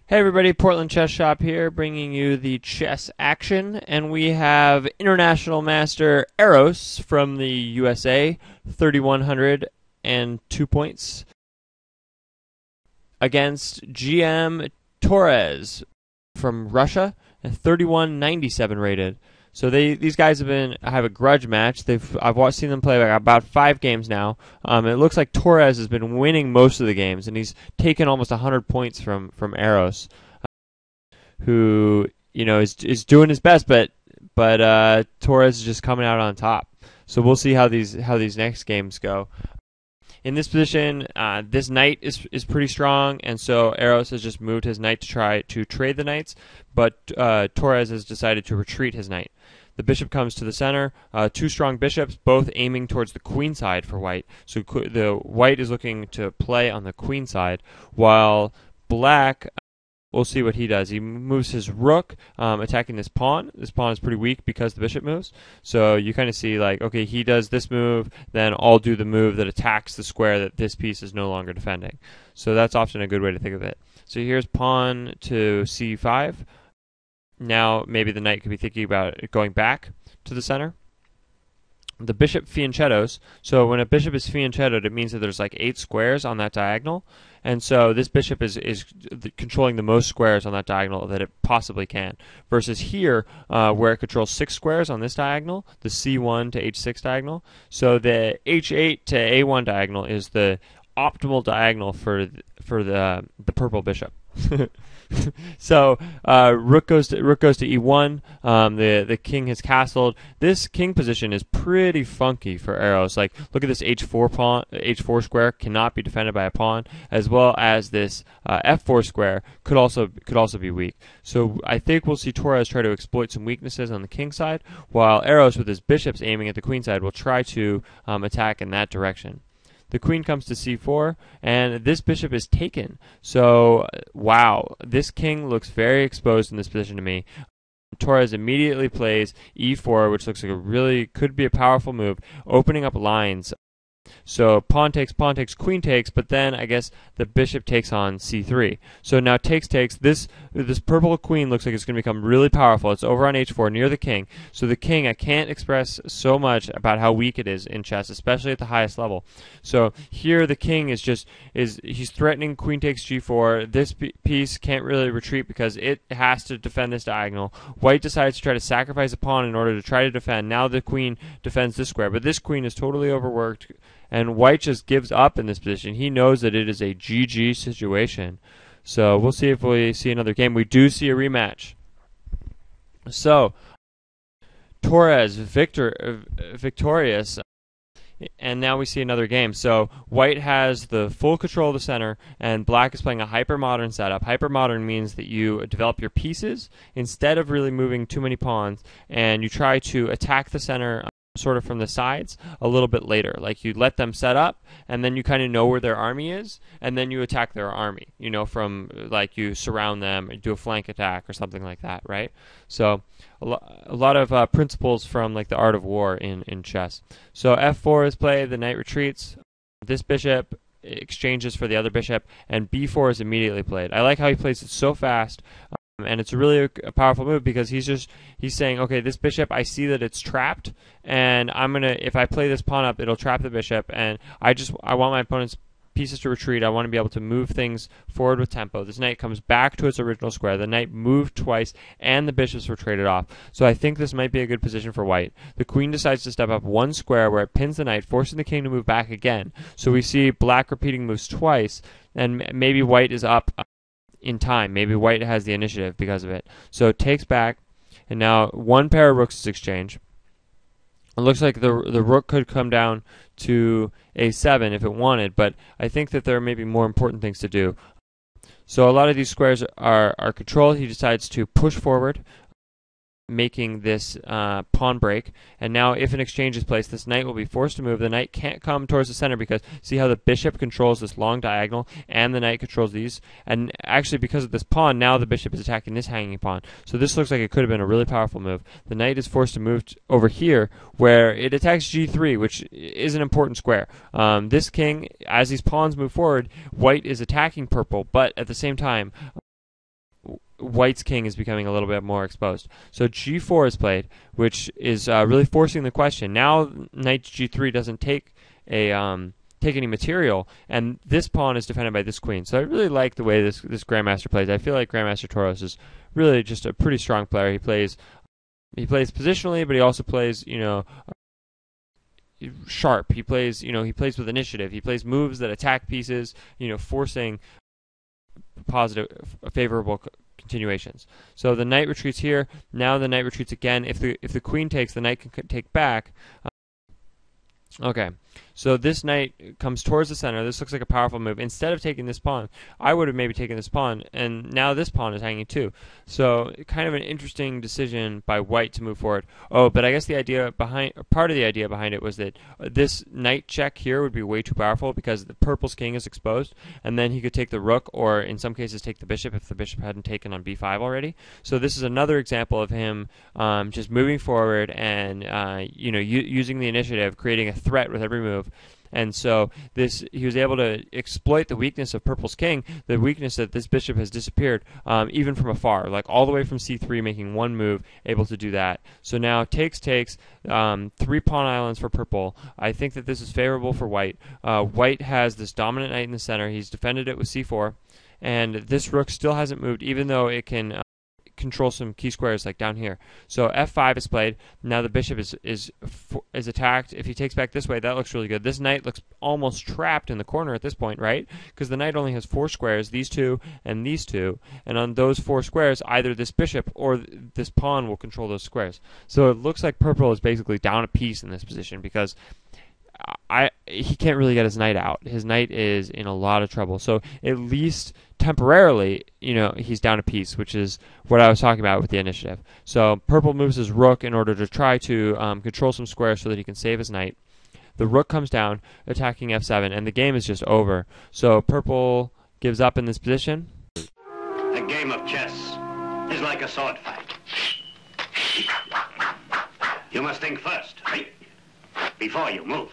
Hey everybody, Portland Chess Shop here, bringing you the chess action, and we have International Master Eros from the USA, 3,102 points, against GM Torres from Russia, 3,197 rated. So these guys have a grudge match. I've seen them play like about 5 games now. It looks like Torres has been winning most of the games, and he's taken almost 100 points from Eros, who is doing his best, but Torres is just coming out on top. So we'll see how these next games go. In this position, this knight is pretty strong, and so Eros has just moved his knight to try to trade the knights, but Torres has decided to retreat his knight. The bishop comes to the center. 2 strong bishops, both aiming towards the queen side for white. So the white is looking to play on the queen side, while black, we'll see what he does. He moves his rook, attacking this pawn. This pawn is pretty weak because the bishop moves. So you kind of see, like, okay, he does this move, then I'll do the move that attacks the square that this piece is no longer defending. So that's often a good way to think of it. So here's pawn to c5. Now maybe the knight could be thinking about going back to the center. The bishop fianchettos. So when a bishop is fianchettoed, it means that there's like 8 squares on that diagonal. And so this bishop is controlling the most squares on that diagonal that it possibly can. Versus here, where it controls 6 squares on this diagonal, the c1 to h6 diagonal. So the h8 to a1 diagonal is the optimal diagonal for the purple bishop. So rook goes to e1. The king has castled. This king position is pretty funky for Eros. Like, look at this h4 square cannot be defended by a pawn, as well as this f4 square could also be weak. So I think we'll see Torres try to exploit some weaknesses on the king side, while Eros with his bishops aiming at the queen side will try to attack in that direction. The queen comes to c4, and this bishop is taken. So, wow, this king looks very exposed in this position to me. Torres immediately plays e4, which looks like could be a powerful move, opening up lines. So pawn takes, queen takes, but then I guess the bishop takes on c3. So now takes. This purple queen looks like it's going to become really powerful. It's over on h4 near the king. So the king, I can't express so much about how weak it is in chess, especially at the highest level. So here the king he's threatening queen takes g4. This piece can't really retreat because it has to defend this diagonal. White decides to try to sacrifice a pawn in order to try to defend. Now the queen defends this square, but this queen is totally overworked, and white just gives up in this position. He knows that it is a GG situation. So we'll see if we see another game. We do see a rematch. So Torres victorious, and now we see another game. So white has the full control of the center, and black is playing a hyper-modern setup. Hyper-modern means that you develop your pieces instead of really moving too many pawns, and you try to attack the center sort of from the sides a little bit later. Like, you let them set up, and then you kind of know where their army is, and then you attack their army, from, like, you surround them and do a flank attack or something like that, right? So a lot of principles from, like, the art of war in chess. So f4 is played, the knight retreats, this bishop exchanges for the other bishop, and b4 is immediately played. I like how he plays it so fast. And it's really a powerful move because he's saying, okay, this bishop, I see that it's trapped, and if I play this pawn up, it'll trap the bishop, and I want my opponent's pieces to retreat. I want to be able to move things forward with tempo. This knight comes back to its original square. The knight moved twice, and the bishops were traded off. So I think this might be a good position for white. The queen decides to step up 1 square where it pins the knight, forcing the king to move back again. So we see black repeating moves twice, and maybe white is up in time. Maybe white has the initiative because of it. So it takes back, and now 1 pair of rooks is exchanged. It looks like the rook could come down to a7 if it wanted, but I think that there may be more important things to do. So a lot of these squares are controlled. He decides to push forward, making this pawn break, and now if an exchange is placed, this knight will be forced to move. The knight can't come towards the center because see how the bishop controls this long diagonal, and the knight controls these, and actually because of this pawn, now the bishop is attacking this hanging pawn. So this looks like it could have been a really powerful move. The knight is forced to move over here where it attacks g3, which is an important square. This king, as these pawns move forward, white is attacking purple, but at the same time white's king is becoming a little bit more exposed. So g4 is played, which is really forcing the question. Now knight g3 doesn't take any material, and this pawn is defended by this queen. So I really like the way this Grandmaster plays. I feel like Grandmaster Torres is really just a pretty strong player. He plays positionally, but he also plays, sharp. He plays with initiative. He plays moves that attack pieces, forcing favorable continuations. So the knight retreats here. Now the knight retreats again. If the queen takes, the knight can take back. Okay, so this knight comes towards the center. This looks like a powerful move. Instead of taking this pawn, I would have maybe taken this pawn, and now this pawn is hanging too. So kind of an interesting decision by white to move forward. Oh, but I guess part of the idea behind it was that this knight check here would be way too powerful because the purple's king is exposed, and then he could take the rook, or in some cases take the bishop if the bishop hadn't taken on b5 already. So this is another example of him just moving forward and using the initiative, creating a threat with every move. And so he was able to exploit the weakness of purple's king, the weakness that this bishop has disappeared, even from afar, like all the way from c3, making one move, able to do that. So now takes, 3 pawn islands for purple. I think that this is favorable for white. White has this dominant knight in the center. He's defended it with c4, and this rook still hasn't moved, even though it can control some key squares like down here. So f5 is played. Now the bishop is attacked. If he takes back this way, that looks really good. This knight looks almost trapped in the corner at this point, right? Because the knight only has 4 squares, these 2 and these 2, and on those 4 squares, either this bishop or this pawn will control those squares. So it looks like purple is basically down a piece in this position because he can't really get his knight out. His knight is in a lot of trouble. So at least temporarily, he's down a piece, which is what I was talking about with the initiative. So purple moves his rook in order to try to control some squares so that he can save his knight. The rook comes down, attacking f7, and the game is just over. So purple gives up in this position. A game of chess is like a sword fight. You must think first, before you move.